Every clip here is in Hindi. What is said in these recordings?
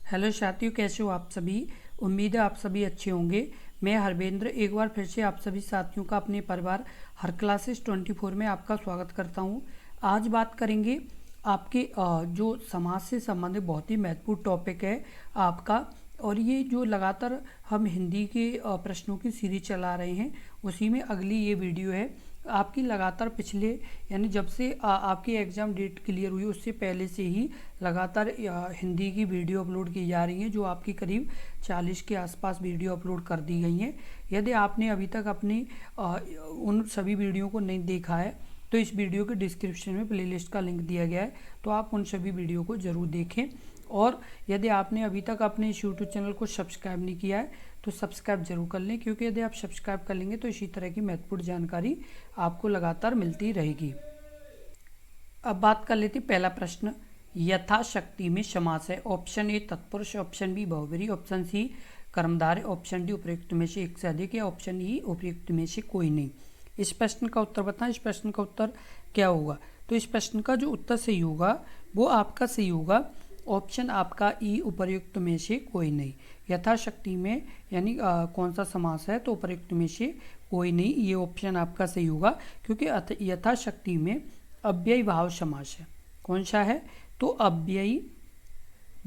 हेलो साथियों, कैसे हो आप सभी। उम्मीद है आप सभी अच्छे होंगे। मैं हरवेंद्र एक बार फिर से आप सभी साथियों का अपने परिवार हर क्लासेस 24 में आपका स्वागत करता हूं। आज बात करेंगे आपके जो समाज से संबंधित बहुत ही महत्वपूर्ण टॉपिक है आपका, और ये जो लगातार हम हिंदी के प्रश्नों की सीरीज चला रहे हैं उसी में अगली ये वीडियो है। आपकी लगातार पिछले यानी जब से आपकी एग्ज़ाम डेट क्लियर हुई उससे पहले से ही लगातार हिंदी की वीडियो अपलोड की जा रही हैं, जो आपकी करीब 40 के आसपास वीडियो अपलोड कर दी गई हैं। यदि आपने अभी तक अपनी उन सभी वीडियो को नहीं देखा है तो इस वीडियो के डिस्क्रिप्शन में प्लेलिस्ट का लिंक दिया गया है, तो आप उन सभी वीडियो को ज़रूर देखें। और यदि आपने अभी तक अपने इस यूट्यूब चैनल को सब्सक्राइब नहीं किया है तो सब्सक्राइब जरूर कर लें, क्योंकि यदि आप सब्सक्राइब कर लेंगे तो इसी तरह की महत्वपूर्ण जानकारी आपको लगातार मिलती रहेगी। अब बात कर लेते पहला प्रश्न, यथाशक्ति में समास है। ऑप्शन ए तत्पुरुष, ऑप्शन बी बहुव्रीहि, ऑप्शन सी कर्मधारय, ऑप्शन डी उपयुक्त में से एक से अधिक है, ऑप्शन ई उपयुक्त में से कोई नहीं। इस प्रश्न का उत्तर बताएं। इस प्रश्न का उत्तर क्या होगा? तो इस प्रश्न का जो उत्तर सही होगा वो आपका सही होगा ऑप्शन आपका ई उपर्युक्त में से कोई नहीं। यथाशक्ति में यानी कौन सा समास है? तो उपर्युक्त में से कोई नहीं, ये ऑप्शन आपका सही होगा, क्योंकि यथाशक्ति में अव्ययी भाव समास है। कौन सा है? तो अव्ययी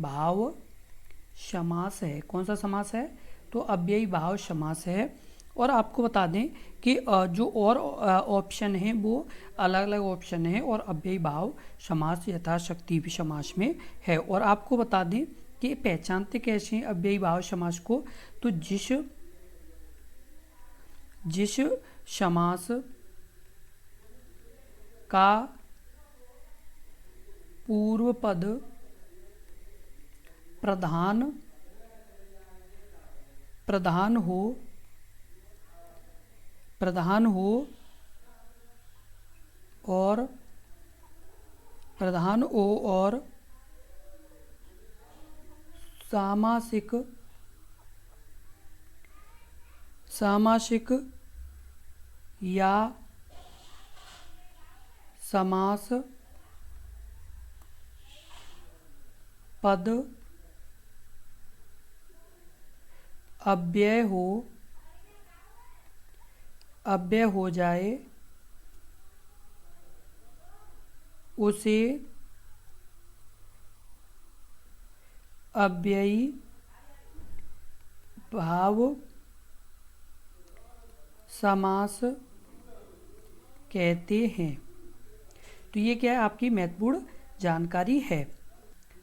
भाव समास है। कौन सा समास है? तो अव्ययी भाव समास है। और आपको बता दें कि जो और ऑप्शन हैं वो अलग अलग ऑप्शन हैं, और अव्ययी भाव समास यथाशक्ति भी समास में है। और आपको बता दें कि पहचानते कैसे हैं अव्ययी भाव समास को? तो जिस समास का पूर्व पद प्रधान हो और सामासिक या समास पद अव्यय हो जाए उसे अव्ययी भाव समास कहते हैं। तो ये क्या है? आपकी महत्वपूर्ण जानकारी है।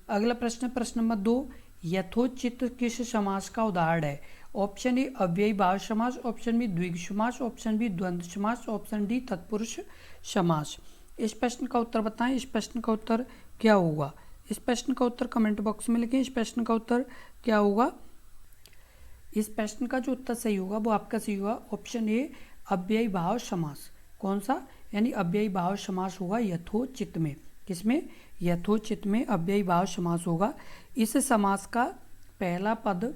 अगला प्रश्न, प्रश्न नंबर 2, यथोचित किस समास का उदाहरण है? ऑप्शन ए अव्ययी भाव समास, ऑप्शन बी द्विगु समास, ऑप्शन बी द्वंद्व समास, ऑप्शन डी तत्पुरुष समास। इस प्रश्न का उत्तर बताएं। इस प्रश्न का उत्तर क्या होगा? इस प्रश्न का उत्तर कमेंट बॉक्स में लिखें। इस प्रश्न का उत्तर क्या होगा? इस प्रश्न का जो उत्तर सही होगा वो आपका सही होगा ऑप्शन ए अव्ययी भाव समास। कौन सा? यानी अव्ययी भाव समास होगा यथोचित में। किसमें? यथोचित में अव्ययी भाव समास होगा। इस समास का पहला पद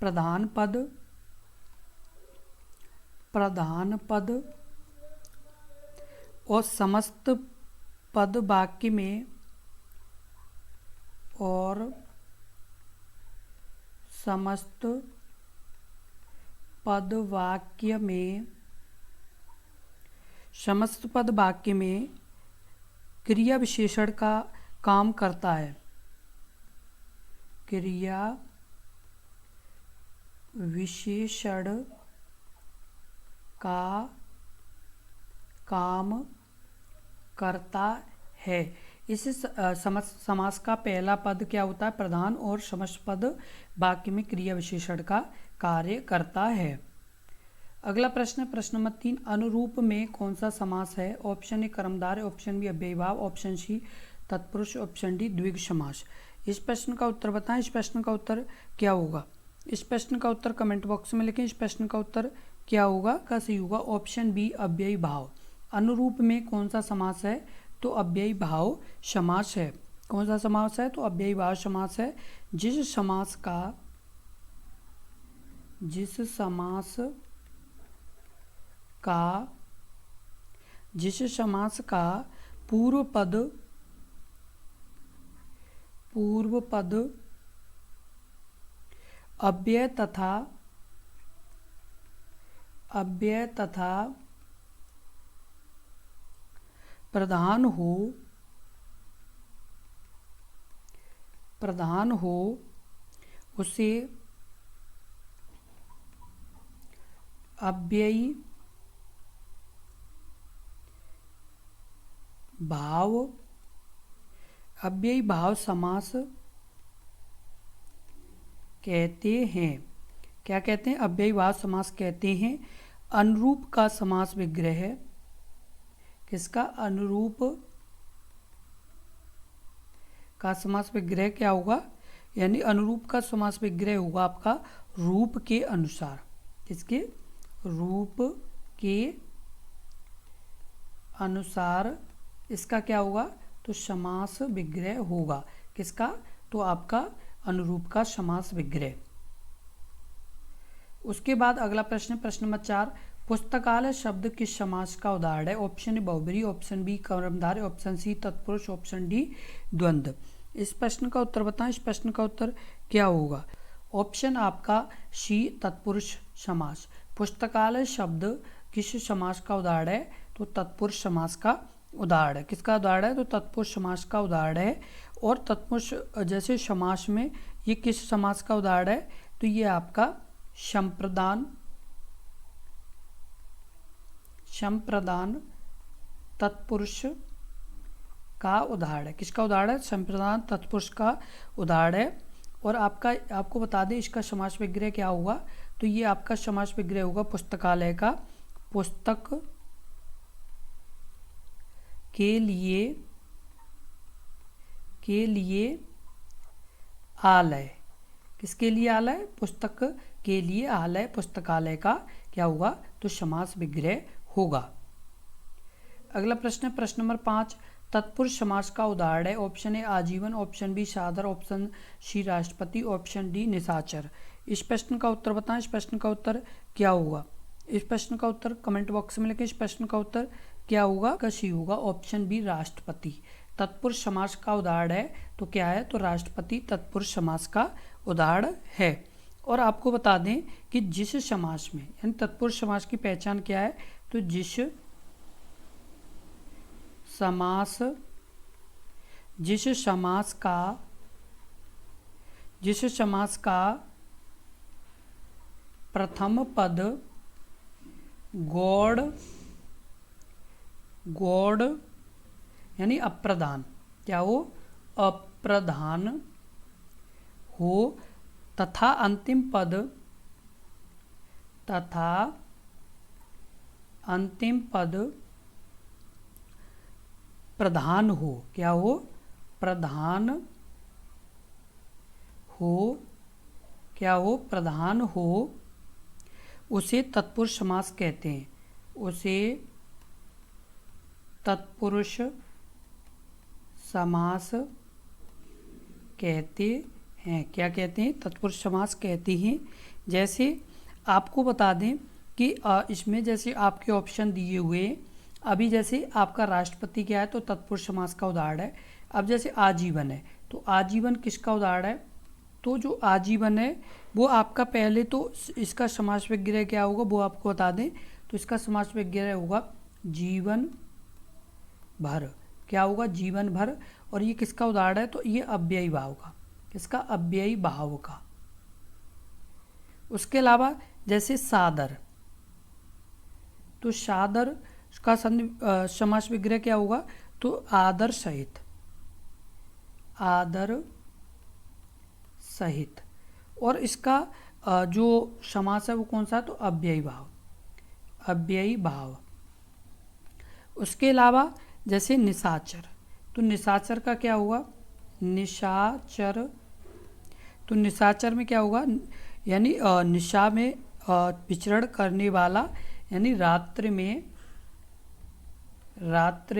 प्रधान पद और समस्त पद वाक्य में क्रिया विशेषण का काम करता है। क्रिया विशेषण का काम करता है। इस समास का पहला पद क्या होता है? प्रधान, और समस्त पद वाक्य में क्रिया विशेषण का कार्य करता है। अगला प्रश्न, प्रश्न नंबर 3, अनुरूप में कौन सा समास है? ऑप्शन ए कर्मधारय, ऑप्शन बी अव्ययी भाव, ऑप्शन सी तत्पुरुष, ऑप्शन डी द्विगु समास। इस प्रश्न का उत्तर बताएं। इस प्रश्न का उत्तर क्या होगा? इस प्रश्न का उत्तर कमेंट बॉक्स में लिखें। इस प्रश्न का उत्तर क्या होगा? का सही होगा ऑप्शन बी अव्ययी भाव। अनुरूप में कौन सा समास है? तो अव्ययी भाव समास है। कौन सा समास है? तो अव्ययी भाव समास है। जिस समास का जिस समास का पूर्व पद अव्यय तथा प्रधान हो उसे अव्ययी भाव समास कहते हैं। क्या कहते हैं? अव्ययी भाव समास कहते हैं। अनुरूप का समास विग्रह है। किसका? अनुरूप का समास विग्रह क्या होगा? यानी अनुरूप का समास विग्रह होगा आपका रूप के अनुसार। किसके? रूप के अनुसार इसका क्या होगा? तो समास विग्रह होगा। किसका? तो आपका अनुरूप का समास विग्रह। उसके बाद अगला प्रश्न, प्रश्न नंबर 4, पुस्तकालय शब्द किस समास का उदाहरण है? ऑप्शन ए बहुब्री, ऑप्शन बी कर्मधारय, ऑप्शन सी तत्पुरुष, ऑप्शन डी द्वंद्व। इस प्रश्न का उत्तर बताएं। इस प्रश्न का उत्तर क्या होगा? ऑप्शन आपका सी तत्पुरुष समास। पुस्तकालय शब्द किस समास का उदाहरण है? तो तत्पुरुष समास का उदाहरण है। किसका उदाहरण है? तो तत्पुरुष समास का उदाहरण है। और तत्पुरुष जैसे समास में ये किस समास का उदाहरण है? तो ये आपका संप्रदान तत्पुरुष का उदाहरण है। किसका उदाहरण है? संप्रदान तत्पुरुष का उदाहरण है। और आपको बता दें इसका समास विग्रह क्या होगा? तो ये आपका समास विग्रह होगा पुस्तकालय का। पुस्तक के लिए आलय। किसके लिए आलय? पुस्तक के लिए आलय पुस्तकालय का क्या होगा? तो समास विग्रह होगा। अगला प्रश्न है प्रश्न नंबर 5, तत्पुरुष समास का उदाहरण है। ऑप्शन ए आजीवन, ऑप्शन बी सादर, ऑप्शन सी राष्ट्रपति, ऑप्शन डी निशाचर। इस प्रश्न का उत्तर बताएं। इस प्रश्न का उत्तर क्या होगा? इस प्रश्न का उत्तर कमेंट बॉक्स में लिखें। इस प्रश्न का उत्तर क्या होगा? का सी होगा, ऑप्शन बी राष्ट्रपति। तत्पुरुष समास का उदाहरण है तो क्या है? तो राष्ट्रपति तत्पुरुष समास का उदाहरण है। और आपको बता दें कि जिस समास में यानी तत्पुरुष समास की पहचान क्या है? तो जिस समास का प्रथम पद गौड़ यानी अप्रधान, क्या हो? अप्रधान हो तथा अंतिम पद प्रधान हो। क्या हो? प्रधान हो। क्या हो? प्रधान हो उसे तत्पुरुष समास कहते हैं। उसे तत्पुरुष समास कहते हैं। क्या कहते हैं? तत्पुरुष समास कहते हैं। जैसे आपको बता दें कि इसमें जैसे आपके ऑप्शन दिए हुए, अभी जैसे आपका राष्ट्रपति क्या है? तो तत्पुरुष समास का उदाहरण है। अब जैसे आजीवन है तो आजीवन किसका उदाहरण है? तो जो आजीवन है वो आपका पहले तो इसका समास विग्रह क्या होगा वो आपको बता दें। तो इसका समास विग्रह होगा जीवन भर। क्या होगा? जीवन भर। और ये किसका उदाहरण है? तो ये अव्ययी भाव का। किसका? अव्ययी भाव का। उसके अलावा जैसे सादर, तो सादर का समास विग्रह क्या होगा? तो आदर सहित। आदर सहित। और इसका जो समास है वो कौन सा है? तो अव्ययी भाव। अव्ययी भाव। उसके अलावा जैसे निशाचर, तो निशाचर का क्या होगा? निशाचर। तो निशाचर में क्या होगा? यानी निशा में विचरण करने वाला, यानी रात्रि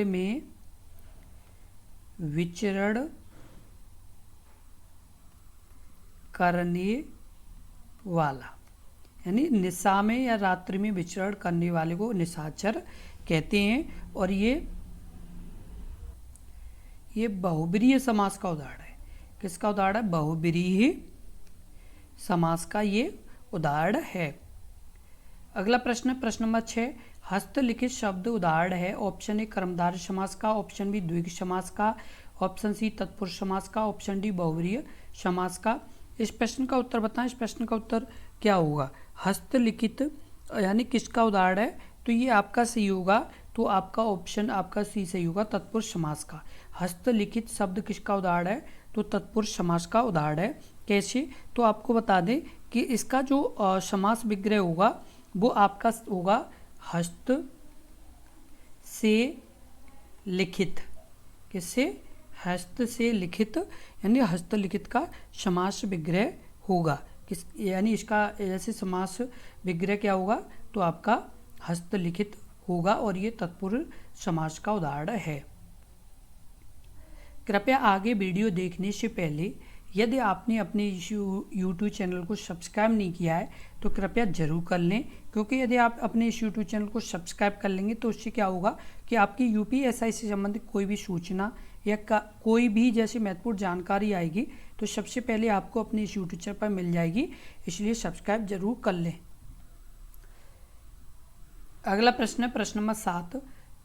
में विचरण करने वाला। यानी निशा में या रात्रि में विचरण करने वाले को निशाचर कहते हैं। और ये बहुब्रीहि समास का उदाहरण है। किसका उदाहरण है? बहुब्रीहि समास का ये उदाहरण है। अगला प्रश्न है प्रश्न नंबर 6। हस्तलिखित शब्द उदाहरण है। ऑप्शन ए कर्मधारय समास का, ऑप्शन बी द्विगु समास का, ऑप्शन सी तत्पुरुष समास का, ऑप्शन डी बहुब्रीहि समास का। इस प्रश्न का उत्तर बताएं। इस प्रश्न का उत्तर क्या होगा? हस्तलिखित यानी किसका उदाहरण है? तो ये आपका सही होगा। तो आपका ऑप्शन आपका सी सही होगा, तत्पुरुष समास का। हस्तलिखित शब्द किसका उदाहरण है? तो तत्पुरुष समास का उदाहरण है। कैसे? तो आपको बता दें कि इसका जो समास विग्रह होगा वो आपका होगा हस्त से लिखित। किससे? हस्त से लिखित, यानी हस्तलिखित का समास विग्रह होगा। यानी इसका जैसे समास विग्रह क्या होगा? तो आपका हस्तलिखित होगा और ये तत्पुरुष समास का उदाहरण है। कृपया आगे वीडियो देखने से पहले यदि आपने अपने यूट्यूब चैनल को सब्सक्राइब नहीं किया है तो कृपया ज़रूर कर लें, क्योंकि यदि आप अपने इस यूट्यूब चैनल को सब्सक्राइब कर लेंगे तो उससे क्या होगा कि आपकी यूपीएससी से संबंधित कोई भी सूचना या कोई भी जैसी महत्वपूर्ण जानकारी आएगी तो सबसे पहले आपको अपने इस यूट्यूब चैनल पर मिल जाएगी। इसलिए सब्सक्राइब जरूर कर लें। अगला प्रश्न है प्रश्न नंबर 7।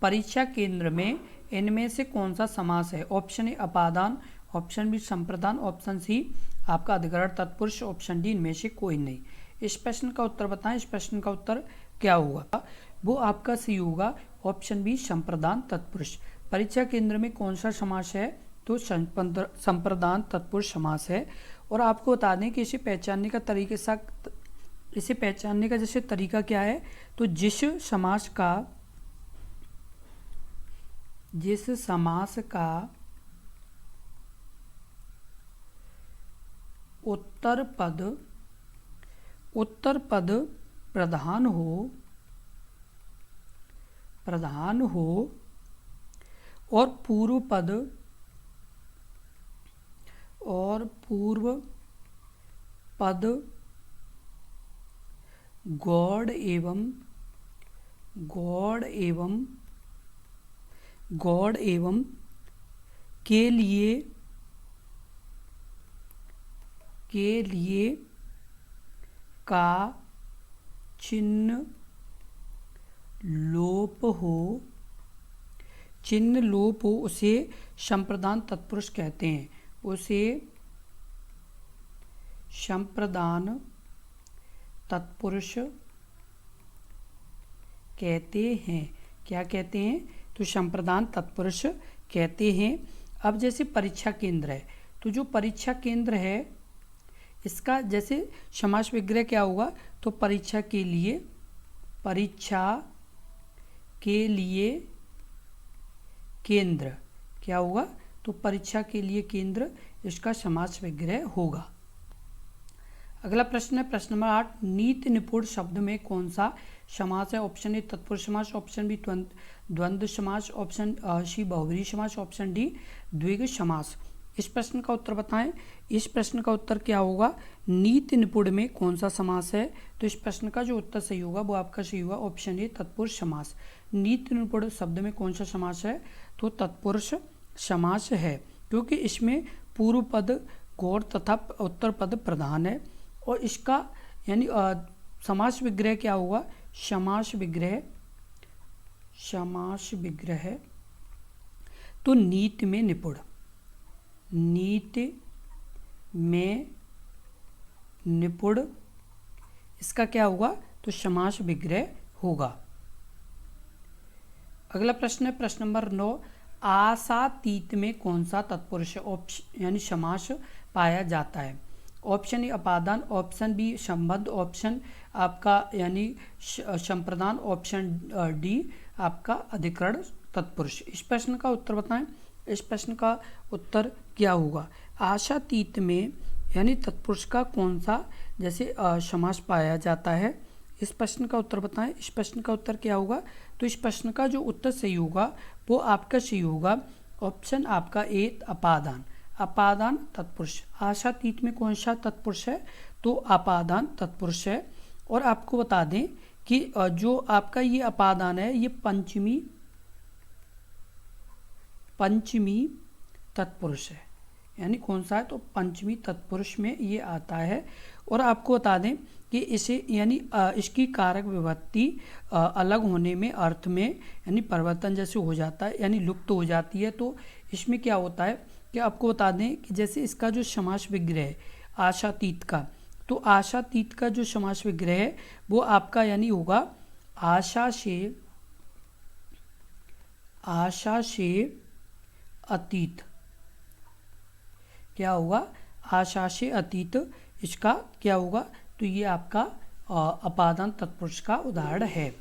परीक्षा केंद्र में इनमें से कौन सा समास है? ऑप्शन ए अपादान, ऑप्शन बी संप्रदान, ऑप्शन सी आपका अधिकरण तत्पुरुष, ऑप्शन डी इनमें से कोई नहीं। इस प्रश्न का उत्तर बताएं। इस प्रश्न का उत्तर क्या होगा? वो आपका सी होगा, ऑप्शन बी संप्रदान तत्पुरुष। परीक्षा केंद्र में कौन सा समास है? तो संप्रदान तत्पुरुष समास है। और आपको बता दें कि इसे पहचानने का जैसे तरीका क्या है? तो जिस समास का उत्तर पद प्रधान हो और पूर्व पद गौड़ एवं के लिए का चिन्ह लोप हो उसे संप्रदान तत्पुरुष कहते हैं। उसे संप्रदान तत्पुरुष कहते हैं। क्या कहते हैं? तो संप्रदान तत्पुरुष कहते हैं। अब जैसे परीक्षा केंद्र है, तो जो परीक्षा केंद्र है इसका जैसे समास विग्रह क्या होगा? तो परीक्षा के लिए केंद्र क्या होगा? तो परीक्षा के लिए केंद्र इसका समास विग्रह होगा। अगला प्रश्न है प्रश्न नंबर 8। नीति निपुण शब्द में कौन सा समास है? ऑप्शन ए तत्पुरुष समास, ऑप्शन बी द्वंद्व समास, ऑप्शन सी बहुब्रीहि समास, ऑप्शन डी द्विगु समास। इस प्रश्न का उत्तर बताएं। इस प्रश्न का उत्तर क्या होगा? नीति निपुण में कौन सा समास है? तो इस प्रश्न का जो उत्तर सही होगा वो आपका सही होगा, ऑप्शन ए तत्पुरुष समास। नीति निपुण शब्द में कौन सा समास है? तो तत्पुरुष समास है, क्योंकि इसमें पूर्व पद गौड़ तथा उत्तर पद प्रधान है। और इसका यानी समास विग्रह क्या होगा? समास विग्रह तो नीति में निपुण इसका क्या होगा? तो समास विग्रह होगा। अगला प्रश्न है प्रश्न नंबर 9। आशातीत में कौन सा तत्पुरुष यानी समास पाया जाता है? ऑप्शन ए अपादान, ऑप्शन बी संबंध, ऑप्शन आपका यानी संप्रदान, ऑप्शन डी आपका अधिकरण तत्पुरुष। इस प्रश्न का उत्तर बताएं। इस प्रश्न का उत्तर क्या होगा? आशातीत में यानी तत्पुरुष का कौन सा जैसे समास पाया जाता है? इस प्रश्न का उत्तर बताएं। इस प्रश्न का उत्तर क्या होगा? तो इस प्रश्न का जो उत्तर सही होगा वो आपका सही होगा, ऑप्शन आपका ए अपादान। अपादान तत्पुरुष। आशातीत में कौन सा तत्पुरुष है? तो अपादान तत्पुरुष है। और आपको बता दें कि जो आपका ये अपादान है ये पंचमी तत्पुरुष है, यानी कौन सा है, तो पंचमी तत्पुरुष में ये आता है। और आपको बता दें कि इसे यानी इसकी कारक विभक्ति अलग होने में अर्थ में यानी परिवर्तन जैसे हो जाता है, यानी लुप्त हो जाती है। तो इसमें क्या होता है कि आपको बता दें कि जैसे इसका जो समास विग्रह है आशातीत का, तो आशातीत का जो समास विग्रह है वो आपका यानी होगा आशा से अतीत। क्या होगा, आशा से अतीत, इसका क्या होगा, तो ये आपका अपादान तत्पुरुष का उदाहरण है।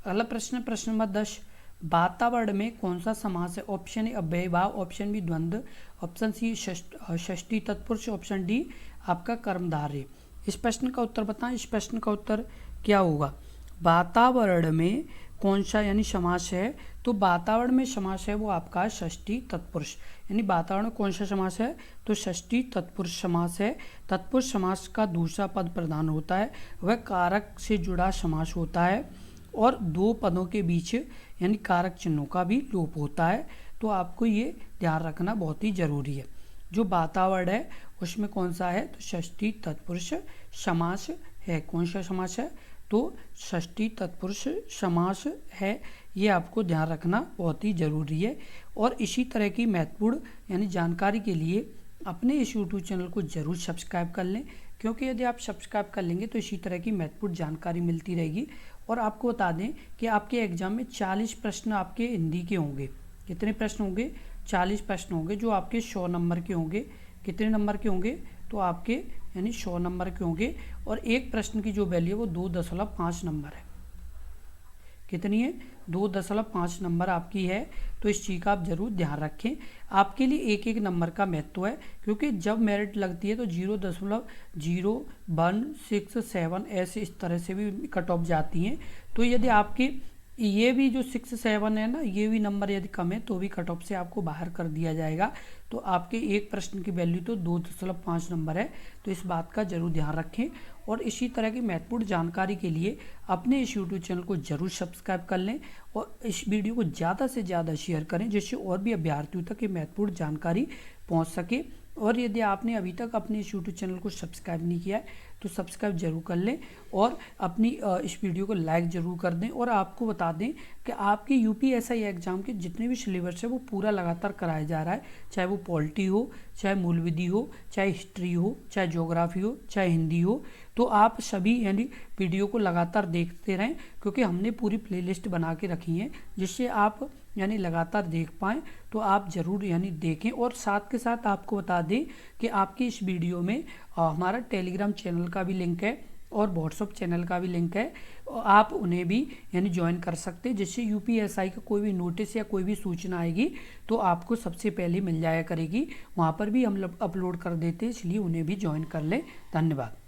अगला प्रश्न, प्रश्न नंबर 10, वातावरण में कौन सा समास है? ऑप्शन ए अव्ययभाव, ऑप्शन बी द्वंद्व, ऑप्शन सी षष्ठी तत्पुरुष, ऑप्शन डी आपका कर्मधारय। इस प्रश्न का उत्तर बताएं। इस प्रश्न का उत्तर क्या होगा, वातावरण में कौन सा यानी समास है? तो वातावरण में समास है वो आपका षष्ठी तत्पुरुष, यानी वातावरण में कौन सा समास है, तो षष्ठी तत्पुरुष समास है। तत्पुरुष समास का दूसरा पद प्रधान होता है, वह कारक से जुड़ा समास होता है और दो पदों के बीच यानी कारक चिन्हों का भी लोप होता है। तो आपको ये ध्यान रखना बहुत ही जरूरी है। जो वातावरण है उसमें कौन सा है, तो षष्ठी तत्पुरुष समास है। कौन सा समास है, तो षष्ठी तत्पुरुष समास है। ये आपको ध्यान रखना बहुत ही ज़रूरी है। और इसी तरह की महत्वपूर्ण यानी जानकारी के लिए अपने इस यूट्यूब चैनल को ज़रूर सब्सक्राइब कर लें, क्योंकि यदि आप सब्सक्राइब कर लेंगे तो इसी तरह की महत्वपूर्ण जानकारी मिलती रहेगी। और आपको बता दें कि आपके एग्जाम में 40 प्रश्न आपके हिंदी के होंगे। कितने प्रश्न होंगे, 40 प्रश्न होंगे, जो आपके 100 नंबर के होंगे। कितने नंबर के होंगे, तो आपके यानी 100 नंबर के होंगे। और एक प्रश्न की जो वैल्यू है वो 2.5 नंबर है। कितनी है, 2.5 नंबर आपकी है। तो इस चीज़ का आप जरूर ध्यान रखें। आपके लिए एक एक नंबर का महत्व है, क्योंकि जब मेरिट लगती है तो 0.0167 ऐसे इस तरह से भी कट ऑफ जाती हैं। तो यदि आपके ये भी जो 6, 7 है ना, ये भी नंबर यदि कम है तो भी कट ऑफ से आपको बाहर कर दिया जाएगा। तो आपके एक प्रश्न की वैल्यू तो 2.5 नंबर है। तो इस बात का जरूर ध्यान रखें। और इसी तरह की महत्वपूर्ण जानकारी के लिए अपने इस यूट्यूब चैनल को जरूर सब्सक्राइब कर लें और इस वीडियो को ज़्यादा से ज़्यादा शेयर करें, जिससे और भी अभ्यर्थियों तक ये महत्वपूर्ण जानकारी पहुँच सके। और यदि आपने अभी तक अपने इस यूट्यूब चैनल को सब्सक्राइब नहीं किया है तो सब्सक्राइब जरूर कर लें और अपनी इस वीडियो को लाइक ज़रूर कर दें। और आपको बता दें कि आपके यूपीएसआई एग्ज़ाम के जितने भी सिलेबस है वो पूरा लगातार कराया जा रहा है, चाहे वो पॉलिटी हो, चाहे मूल विधि हो, चाहे हिस्ट्री हो, चाहे ज्योग्राफी हो, चाहे हिंदी हो। तो आप सभी यानी वीडियो को लगातार देखते रहें, क्योंकि हमने पूरी प्लेलिस्ट बना के रखी है, जिससे आप यानी लगातार देख पाएँ। तो आप ज़रूर यानी देखें। और साथ के साथ आपको बता दें कि आपकी इस वीडियो में हमारा टेलीग्राम चैनल का भी लिंक है और व्हाट्सएप चैनल का भी लिंक है। आप उन्हें भी यानी ज्वाइन कर सकते हैं, जिससे यूपीएसआई का कोई भी नोटिस या कोई भी सूचना आएगी तो आपको सबसे पहले मिल जाया करेगी। वहाँ पर भी हम अपलोड कर देते हैं, इसलिए उन्हें भी ज्वाइन कर लें। धन्यवाद।